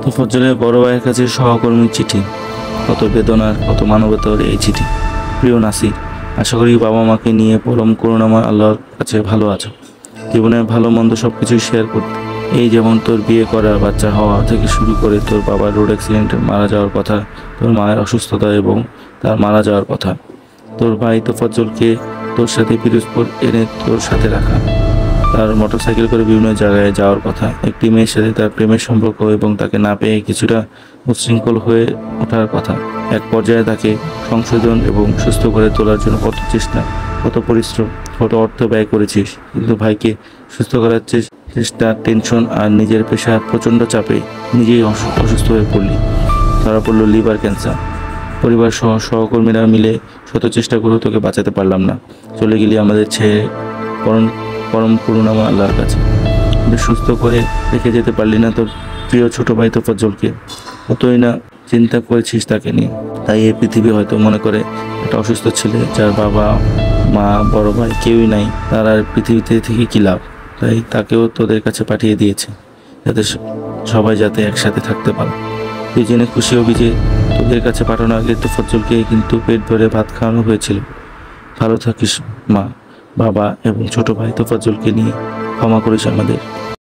তোফাজ্জলের বড় ভাইয়ের কাছে সহকর্মীর চিঠি। কত বেদনার, কত মানবতার এই চিঠি। প্রিয় নাসির, আশা করি বাবা মাকে নিয়ে পরম করুণাময় আল্লাহর কাছে ভালো আছো। জীবনের ভালো মন্দ সবকিছু শেয়ার করতে, এই যেমন তোর বিয়ে করা, বাচ্চা হওয়া থেকে শুরু করে তোর বাবার রোড অ্যাক্সিডেন্টে মারা যাওয়ার কথা, তোর মায়ের অসুস্থতা এবং তার মারা যাওয়ার কথা, তোর ভাই তোফাজ্জলকে তোর সাথে পিরোজপুর এনে তোর সাথে রাখা, তার মোটরসাইকেল করে বিভিন্ন জায়গায় যাওয়ার কথা, একটি মেয়ের সাথে তার প্রেমের সম্পর্ক এবং তাকে না পেয়ে কিছুটা উচ্ছৃঙ্খল হয়ে ওঠার কথা। এক পর্যায়ে তাকে সংশোধন এবং সুস্থ করে তোলার জন্য কত চেষ্টা, কত পরিশ্রম, কত অর্থ ব্যয় করেছিস, কিন্তু ভাইকে সুস্থ করার চেষ্টা, টেনশন আর নিজের পেশার প্রচণ্ড চাপে নিজেই অসুস্থ হয়ে পড়লি। ধরা পড়লো লিভার ক্যান্সার। পরিবার সহ সহকর্মীরা মিলে শত চেষ্টা করেও তোকে বাঁচাতে পারলাম না। চলে গেলি আমাদের ছেড়ে পরম পরম করুণাময় আল্লাহর কাছে। কিন্তু সুস্থ করে রেখে যেতে পারলি না তোর প্রিয় ছোট ভাই তোফাজ্জলকে। কতই না চিন্তা করেছিস তাকে নিয়ে। তাই এই পৃথিবী হয়তো মনে করে একটা অসুস্থ ছেলে যার বাবা মা বড় ভাই কেউই নাই, তার আর পৃথিবীতে থেকে কী লাভ। তাই তাকেও তোদের কাছে পাঠিয়ে দিয়েছে, যাতে সবাই যাতে একসাথে থাকতে পারে। তুই জেনে খুশি হবি যে তোদের কাছে পাঠানোর আগে তোফাজ্জলকে কিন্তু পেট ভরে ভাত খাওয়ানো হয়েছিল। ভালো থাকিস মা, বাবা এবং ছোট ভাই তোফাজ্জলকে নিয়ে ক্ষমা করিস আমাদের।